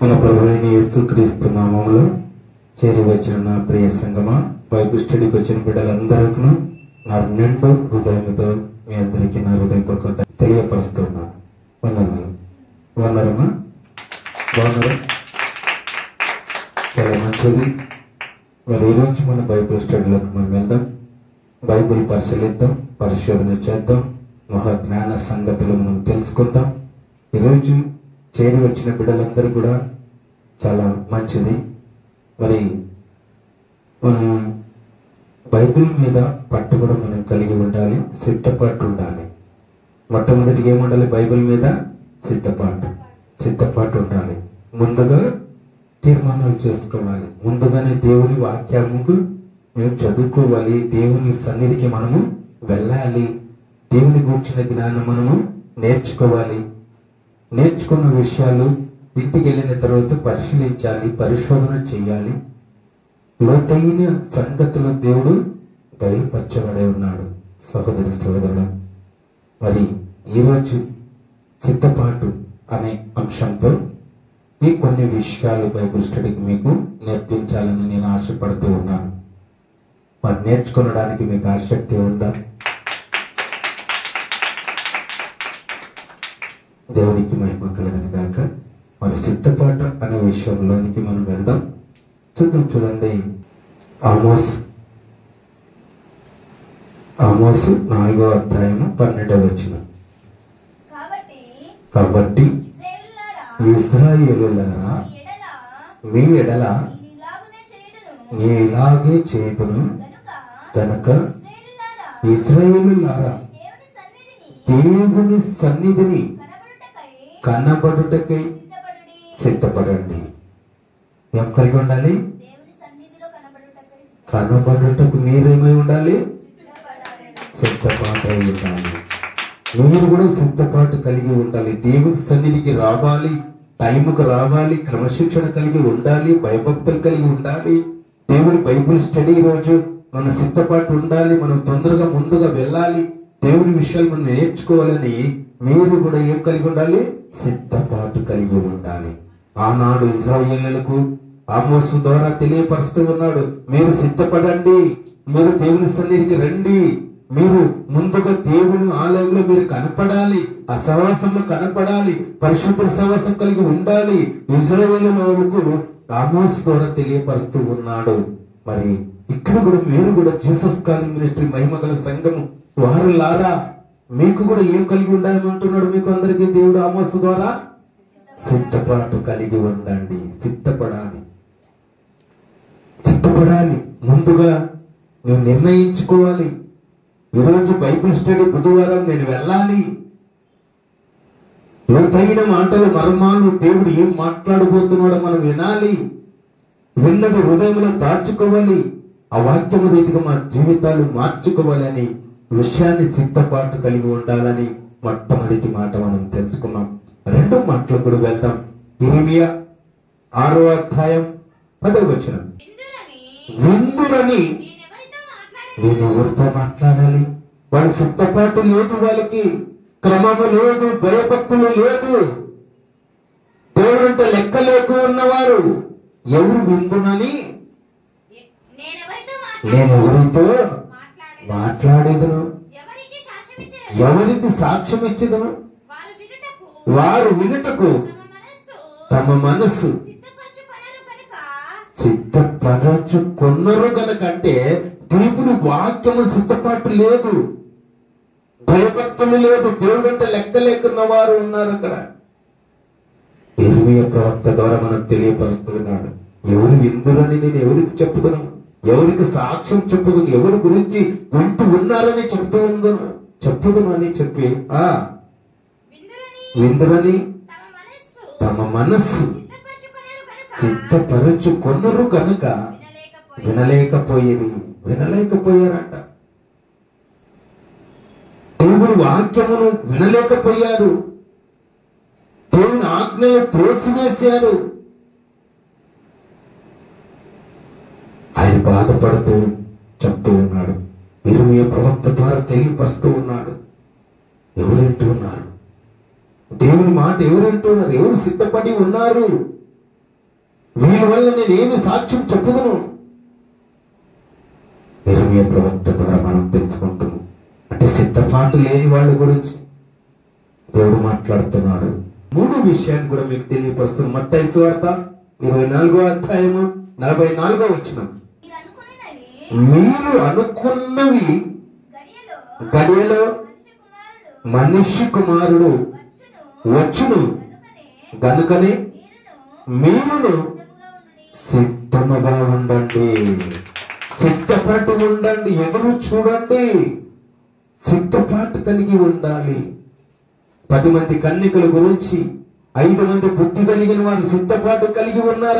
మన ప్రభువైన యేసుక్రీస్తు నామములో చేరి వచ్చిన నా ప్రియ సంగమా, బైబిల్ స్టడీకి వచ్చిన బిడ్డలందరికీ నా నిండు హృదయంతో మీ అందరికీ నా హృదయపూర్వక తెలియపరుస్తున్నాను. వందనాలు. వందనమా, బాగున్నారు? చాలా మంచిది. మరి ఈరోజు మన బైబిల్ స్టడీలోకి మనం వెళ్దాం, బైబిల్ పరిశీలిద్దాం, పరిశోధన చేద్దాం, మహాజ్ఞాన సంగతులు మనం తెలుసుకుందాం. ఈరోజు చేరి వచ్చిన బిడ్డలందరూ కూడా చాలా మంచిది. మరి మనం బైబిల్ మీద పట్టు కూడా మనం కలిగి ఉండాలి, సిద్ధపాటు ఉండాలి. మొట్టమొదటిగా ఏముండాలి? బైబిల్ మీద సిద్ధపాటు ఉండాలి. ముందుగా తీర్మానాలు చేసుకోవాలి. ముందుగానే దేవుని వాక్యముకు మేము చదువుకోవాలి, దేవుని సన్నిధికి మనము వెళ్ళాలి, దేవుని గూర్చిన జ్ఞానం మనము నేర్చుకోవాలి. నేర్చుకున్న విషయాలు ఇంటికి వెళ్ళిన తర్వాత పరిశీలించాలి, పరిశోధన చేయాలి. లోతైన సంగతులు దేవుడు బయలుపరచబడే ఉన్నాడు. సహోదరి సహోదరుడు, మరి ఈరోజు సిద్ధపాటు అనే అంశంతో ఈ కొన్ని విషయాలు బైబిల్ స్టడీకి మీకు నేర్పించాలని నేను ఆశపడుతూ ఉన్నాను. మరి నేర్చుకోవడానికి మీకు ఆసక్తి ఉందా? దేవునికి మహిమ కలుగును గాక. మరి సిద్ధపాటు అనే విషయంలోనికి మనం వెళ్దాం. చూడండి, ఆమోస్ 4వ అధ్యాయము 12వ వచనం. కాబట్టి ఇశ్రాయేలులారా, మీ ఎడల ఇలాగే చేయుదును కనుక ఇశ్రాయేలులారా, దేవుని సన్నిధిని కనబడుటకై సిద్ధపడండి. ఏం కలిగి ఉండాలి? కనబడుటకు మీరేమై ఉండాలి? సిద్ధపాటు అయి ఉండాలి. మీరు కూడా సిద్ధపాటు కలిగి ఉండాలి. దేవుని సన్నిధికి రావాలి, టైంకు రావాలి, క్రమశిక్షణ కలిగి ఉండాలి, భయభక్తులు కలిగి ఉండాలి. దేవుని బైబిల్ స్టడీ రోజు మన సిద్ధపాటు ఉండాలి. మనం తొందరగా ముందుగా వెళ్ళాలి, దేవుని విషయాలు మనం నేర్చుకోవాలని మీరు కూడా ఏం కలిగి ఉండాలి? సిద్ధపాటు కలిగి ఉండాలి. ఆనాడు ఇశ్రాయేలులకు ఆమోసు ద్వారా తెలియపరుస్తూ ఉన్నాడు, మీరు సిద్ధపడండి, మీరు దేవుని సన్నిధికి రండి, మీరు ముందుగా దేవుని ఆలయంలో మీరు కనపడాలి, ఆ సహవాసంలో కనపడాలి, పరిశుద్ధ సహవాసం కలిగి ఉండాలి. ఇశ్రాయేలులకు ఆమోసు ద్వారా తెలియపరుస్తూ ఉన్నాడు. మరి ఇక్కడ కూడా మీరు కూడా జీసస్ కాలింగ్ మినిస్ట్రీ మహిమగల సంఘము వారులారా, మీకు కూడా ఏం కలిగి ఉండాలని అంటున్నాడు? మీకు అందరికీ దేవుడు ఆమోసు ద్వారా సిద్ధపాటు కలిగి ఉండండి. సిద్ధపడాలి. ముందుగా నువ్వు నిర్ణయించుకోవాలి. ఈరోజు బైబిల్ స్టడీ బుధవారం నేను వెళ్ళాలి. లోతైన మాటలు, మర్మాలు, దేవుడు ఏం మాట్లాడబోతున్నాడో మనం వినాలి. విన్నది హృదయంలో దాచుకోవాలి. ఆ వాక్యము రీతిగా మా జీవితాలు మార్చుకోవాలని విషయాన్ని సిద్ధపాటు కలిగి ఉండాలని మొట్టమొదటి మాట మనం తెలుసుకున్నాం. 2 మాటలు కూడా వెళ్దాం. ఇర్మియా 6వ అధ్యాయం 10వ వచనం. విందురని నేను ఎవరితో మాట్లాడాలి? వాడి సిద్ధపాటు లేదు, వాళ్ళకి క్రమము లేదు, భయభక్తులు లేదు, దేవుడంటే లెక్క లేకు ఉన్నవారు ఎవరు విందునని నేను ఎవరితో మాట్లాడేదను, ఎవరికి సాక్ష్యం ఇచ్చేదను? వారు వినుటకు తమ మనస్సు సిద్ధపరచుకొన్నరు గనక. అంటే దేవుని వాక్యము సిద్ధపాటు లేదు, భయభక్తులు లేదు, దేవుడంటే లెక్క లేకున్న వారు ఉన్నారు అక్కడ. ఇర్మియా ప్రవక్త ద్వారా మనకు తెలియపరుస్తున్నాడు, ఎవరు విందురని నేను ఎవరికి చెప్పుదును, ఎవరికి సాక్ష్యం చెప్పుదును, ఎవరి గురించి వింటూ ఉన్నారని చెప్పుదును అని చెప్పి విందురని తమ మనస్సు సిద్ధపరచుకొన్నరు కనుక వినలేకపోయారట. దేవుని వాక్యమును వినలేకపోయారు, దేవుని ఆజ్ఞలు త్రోసివేశారు. ఆయన బాధపడుతూ చెప్తూ ఉన్నాడు, ఇర్మియా ప్రవక్త ద్వారా తెలియపరుస్తూ ఉన్నాడు, ఎవరంటూ ఉన్నారు దేవుని మాట, ఎవరంటూ ఉన్నారు, ఎవరు సిద్ధపడి ఉన్నారు, వీళ్ళ వల్ల నేనేమి సాక్ష్యం చెప్పుదును? ఇర్మీయా ప్రవక్త ద్వారా మనం తెలుసుకుంటున్నాం. అంటే సిద్ధపాటు లేని వాళ్ళ గురించి దేవుడు మాట్లాడుతున్నాడు. 3 విషయాన్ని కూడా మీకు తెలియపరుస్తున్నాం. మత్తయి సువార్త 24వ అధ్యాయము 44వ వచనం. మీరు అనుకున్నవి గడియలో మనిషి కుమారుడు వచ్చును గనుకనే మీరును సిద్ధముగా ఉండండి. సిద్ధపాటు ఉండండి. ఎదురు చూడండి. సిద్ధపాటు కలిగి ఉండాలి. 10 మంది కన్యకల గురించి 5 మంది బుద్ధి కలిగిన వారు సిద్ధపాటు కలిగి ఉన్నారు.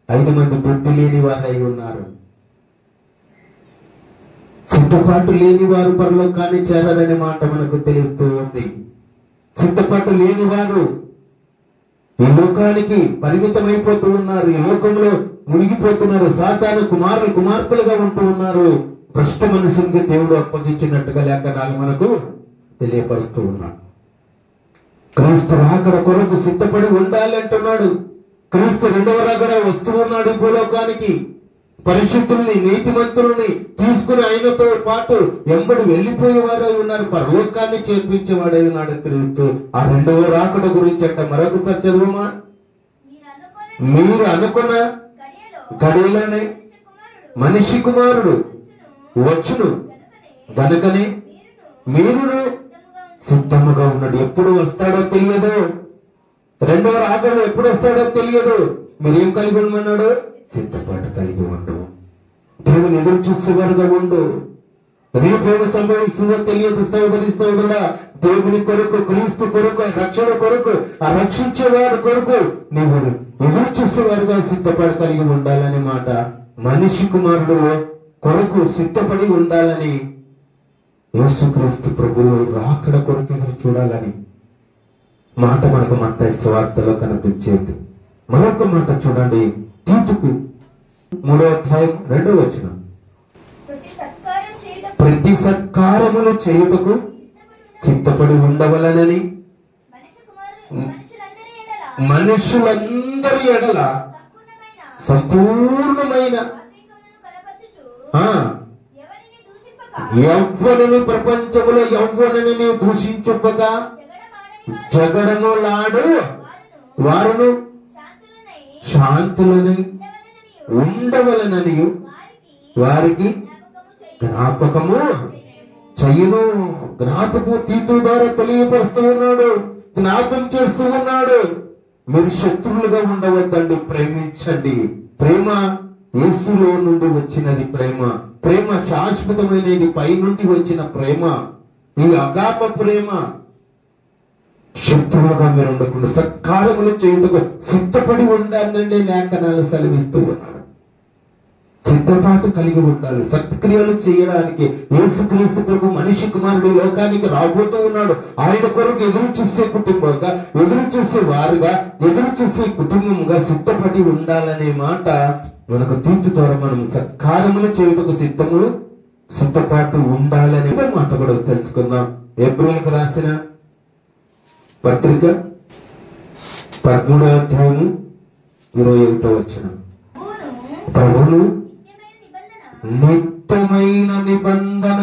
5 మంది బుద్ధి లేని వారై ఉన్నారు. సిద్ధపాటు లేని వారు పరలోకాన్ని చేరారనే మాట మనకు తెలుస్తూ ఉంది. సిద్ధపాటు లేని వారు ఈ లోకానికి పరిమితమైపోతూ ఉన్నారు. ఈ లోకంలో మునిగిపోతున్నారు. సాతాను కుమారులు కుమార్తెలుగా ఉంటూ ఉన్నారు. భ్రష్ట మనసుకి దేవుడు అప్పగించినట్టుగా లేఖనాలు మనకు తెలియపరుస్తూ ఉన్నాడు. క్రీస్తు రాకడ కొరకు సిద్ధపడి ఉండాలి అంటున్నాడు. క్రీస్తు 2వ రాకడ వస్తూ ఉన్నాడు ఈ భూలోకానికి. పరిశుద్ధుల్ని నీతిమంతుల్ని తీసుకుని ఆయనతో పాటు ఎంబడి వెళ్ళిపోయేవారై ఉన్నారు. పరలోకాన్ని చేర్పించేవాడై ఉన్నాడు క్రీస్తు. ఆ 2వ రాకడ గురించి అంటే మరొకసారి చదువుమా. మీరు అనుకున్న గడియలోనే మనిషి కుమారుడు వచ్చును గనుకనే మీరును సిద్ధముగా ఉన్నాడు. ఎప్పుడు వస్తాడో తెలియదు. 2వ రాకడ ఎప్పుడు వస్తాడో తెలియదు. మీరేం కలిగి ఉండమన్నాడు? సిద్ధపాటు కలిగి ఉండు. దేవుని ఎదురు చూసేవారుగా ఉండు. రేపేమి సంభవిస్తుందో తెలియదు. సోదరి సోదరుడా, దేవుని కొరకు, క్రీస్తు కొరకు, రక్షణ కొరకు, ఆ రక్షించేవారి కొరకు నీవు ఎదురు చూసేవారుగా సిద్ధపాటు కలిగి ఉండాలని మాట. మనిషి కుమారుడు కొరకు సిద్ధపడి ఉండాలని, యేసుక్రీస్తు ప్రభువు రాకడ కొరకు ఎదురు చూడాలని మాట మనకు మత్తయి సువార్తలో కనిపించేది. మరొక మాట చూడండి, తీతుకు 3వ అధ్యాయం 2వ వచనం. ప్రతి సత్కారములు చేయుటకు సిద్ధపడి ఉండవలనని మనుషులందరి ఎడల సంపూర్ణమైన యవ్వనని ప్రపంచములో యవ్వనని దూషించుపగా జగడములాడు వారును శాంతులని ఉండవలనని వారికి జ్ఞాపకము చెయ్యను. జ్ఞాపకము తీతు ద్వారా తెలియపరుస్తూ ఉన్నాడు. జ్ఞాపకం చేస్తూ ఉన్నాడు. మీరు శత్రువులుగా ఉండవద్దండి, ప్రేమించండి. ప్రేమ యేసులో నుండి వచ్చినది. ప్రేమ శాశ్వతమైనది, పై నుండి వచ్చిన ప్రేమ. ఈ అగాప ప్రేమ. శత్రువులుగా మీరు ఉండకుండా సత్కారములు చేయుటకు సిద్ధపడి ఉండాలని లేఖనాలు సెలవిస్తూ ఉన్నాడు. సిద్ధపాటు కలిగి ఉండాలి. సత్క్రియలు చేయడానికి యేసుక్రీస్తు ప్రభు మనిషి కుమారుడు లోకానికి రాబోతూ ఉన్నాడు. ఆయన కొరకు ఎదురు చూసే కుటుంబంగా, ఎదురు చూసే వారుగా, ఎదురు చూసే కుటుంబంగా సిద్ధపడి ఉండాలనే మాట మనకు తీర్పు ద్వారా మనం సత్కారములు చేయుటకు సిద్ధపాటు ఉండాలనే మాట కూడా తెలుసుకుందాం. హెబ్రీయులకు రాసిన పత్రిక 13వ అధ్యాయము 21వ వచనం. ప్రభువును నిత్యమైన నిబంధన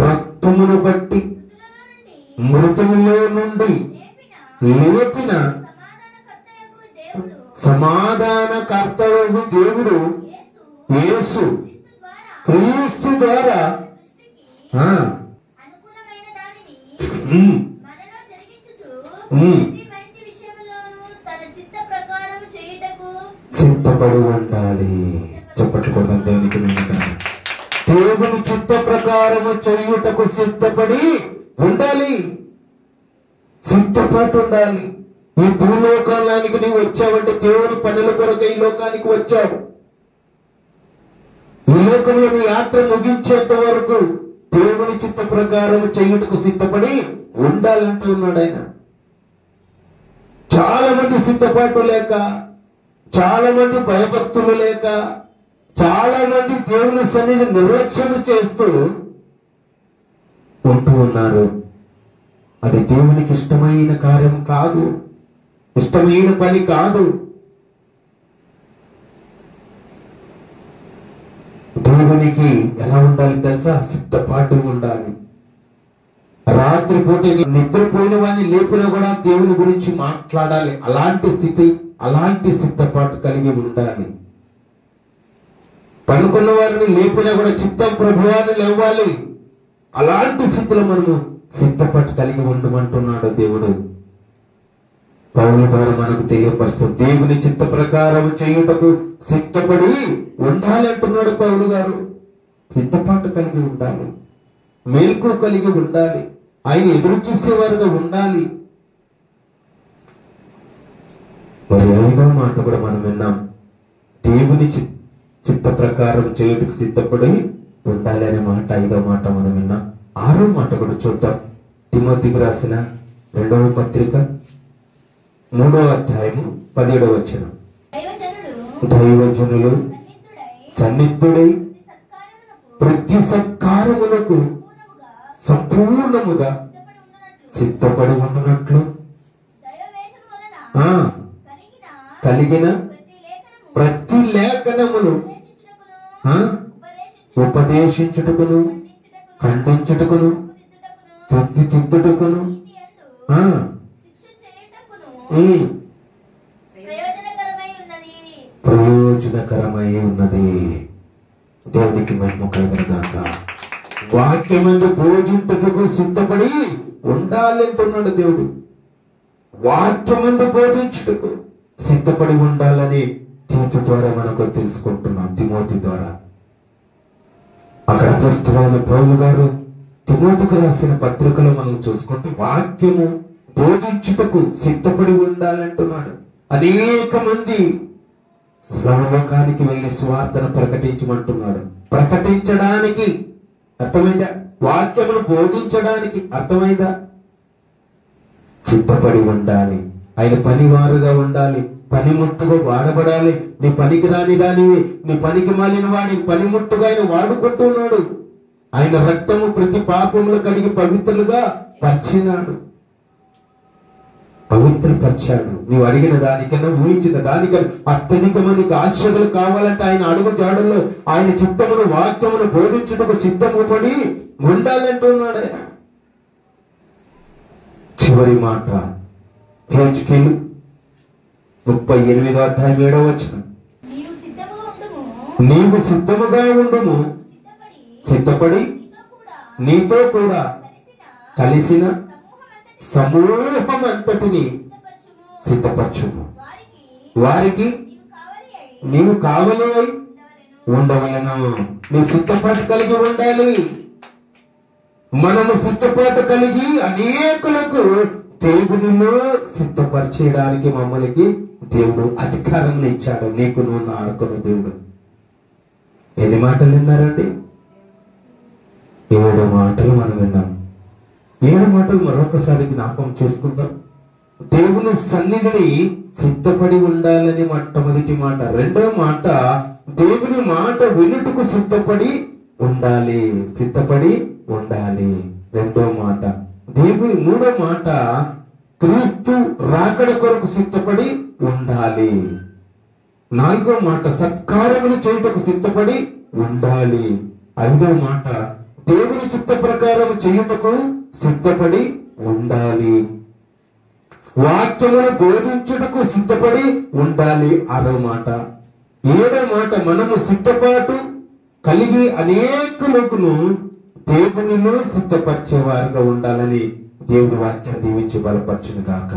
రక్తమును బట్టి మృతుల్లో నుండి లేపిన సమాధాన కర్తయగు దేవుడు యేసు క్రీస్తు ద్వారా సిద్ధపడి ఉండాలి. చెప్పట్లు కొడతాం దేవునికి. దేవుని చిత్త ప్రకారము చేయుటకు సిద్ధపడి ఉండాలి. సిద్ధపాటు ఉండాలి. ఈ భూలోకానికి నీవు వచ్చావంటే దేవుని పనుల కొరకు ఈ లోకానికి వచ్చావు. ఈ లోకంలో నీ యాత్ర ముగించేంత వరకు దేవుని చిత్త ప్రకారం చేయుటకు సిద్ధపడి ఉండాలంటూ ఉన్నాడు ఆయన. చాలా మంది సిద్ధపాటు లేక, చాలా మంది భయభక్తులు లేక, చాలా మంది దేవుని సన్నిధి నిర్లక్ష్యం చేస్తూ ఉంటూ ఉన్నారు. అది దేవునికి ఇష్టమైన కార్యం కాదు. ఇష్టమైన పని కాదు. దేవునికి ఎలా ఉండాలి తెలుసా? సిద్ధపాటు ఉండాలి. రాత్రిపూట నిద్రపోయిన వాడిని లేపినా కూడా దేవుని గురించి మాట్లాడాలి. అలాంటి స్థితి, అలాంటి సిద్ధపాటు కలిగి ఉండాలి. పనుకున్న వారిని లేపినా కూడా చిత్తం ప్రభువాన్ని లేవాలి. అలాంటి స్థితిలో మనము సిద్ధపాటు కలిగి ఉండమంటున్నాడు దేవుడు. పౌలు ద్వారా మనకు తెలియపరుస్తుంది. దేవుని చిత్త ప్రకారం చేయుటకు సిద్ధపడి ఉండాలి అంటున్నాడు పౌలు గారు. సిద్ధపాటు కలిగి ఉండాలి, మేల్కు కలిగి ఉండాలి, ఆయన ఎదురు చూసేవారుగా ఉండాలి. మరి 5వ మాట కూడా మనం విన్నాం. దేవుని చిత్త ప్రకారం చేయుటకు సిద్ధపడి ఉండాలి అనే మాట 5వ మాట మనం విన్నాం. 6వ మాట కూడా చూద్దాం. తిమోతికి రాసిన 2వ పత్రిక 3వ అధ్యాయము 17వ వచనం. దైవజనులు సన్నిధుడై ప్రతి సత్కారములకు సంపూర్ణముగా సిద్ధపడి ఉన్నట్లు కలిగిన ప్రతి లేఖనమును ఉపదేశించుటకును, ఖండించుటకును, తీర్చిదిద్దుటకును, ప్రయోజనకరమై ఉన్నది. దేవునికి మహిమ కలుగునుగాక. వాక్యమందు బోధించుటకు సిద్ధపడి ఉండాలంటున్నాడు దేవుడు. వాక్యమందు బోధించుటకు సిద్ధపడి ఉండాలని తీతు ద్వారా మనకు తెలుసుకుంటున్నాం. తిమోతి ద్వారా అక్కడ అపొస్తలుడైన పౌలు గారు తిమోతికి రాసిన పత్రికలో మనం చూసుకుంటే వాక్యము బోధించుటకు సిద్ధపడి ఉండాలంటున్నాడు. అనేక మంది సర్వలోకానికి వెళ్లి సువార్తను ప్రకటించమంటున్నాడు. ప్రకటించడానికి అర్థమైందా? వాక్యమును బోధించడానికి అర్థమైందా? సిద్ధపడి ఉండాలి. ఆయన పనివారుగా ఉండాలి, పనిముట్టుగా వాడబడాలి. నీ పనికి రాని దానివి, నీ పనికి మాలిన వాడి పనిముట్టుగా ఆయన వాడుకుంటున్నాడు. ఆయన రక్తము ప్రతి పాపములు కడిగి పవిత్రులుగా పరిచినాడు, పవిత్రపరిచాడు. నీవు అడిగిన దానికన్నా, ఊహించిన దానికన్నా అత్యధికమైన ఆశ్రయాలు కావాలంటే ఆయన అడుగు జాడల్లో ఆయన చిత్తమును వాక్యమును బోధించుటకు సిద్ధము పడి ఉండాలంటున్నాడు. చివరి మాట హెచ్కేలు 38వ అధ్యాయం 7వ వచనం. నీవు సిద్ధముగా ఉండుము, సిద్ధపడి నీతో కూడా కలిసిన సమూహం అంతటిని సిద్ధపరచుము. వారికి నీవు కావలి ఉండవలను. నీవు సిద్ధపాటు కలిగి ఉండాలి. మనము సిద్ధపాటు కలిగి అనేకులకు దేవునిలో సిద్ధపరిచేయడానికి మమ్మల్ని దేవుడు అధికారం ఇచ్చాడు. నీకు నువ్వు నాడుకున్న దేవుడు. ఎన్ని మాటలు విన్నారండి? 7 మాటలు మనం విన్నాం. 7 మాటలు మరొకసారి జ్ఞాపకం చేసుకుందాం. దేవుని సన్నిధిని సిద్ధపడి ఉండాలని మొట్టమొదటి మాట. 2వ మాట దేవుని మాట వినుటకు సిద్ధపడి ఉండాలి, సిద్ధపడి ఉండాలి. 2వ మాట దేవుని. 3వ మాట క్రీస్తు రాకడ కొరకు సిద్ధపడి ఉండాలి. 4వ మాట సత్కారములు చేయుటకు సిద్ధపడి ఉండాలి. 5వ మాట దేవుని చిత్త ప్రకారం చేయుటకు సిద్ధపడి ఉండాలి. వాక్యమును బోధించుటకు సిద్ధపడి ఉండాలి. 6వ మాట. 7వ మాట మనము సిద్ధపాటు కలిగి అనేకులను దేవునిలో సిద్ధపరిచేవారుగా ఉండాలని దేవుని వాక్యం దీవించి బలపరచును గాక.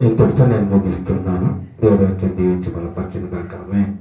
ఇంతటితో నేను ముగిస్తున్నాను. దేవుని వాక్యం దీవించి బలపరచును గాక. ఆమేన్.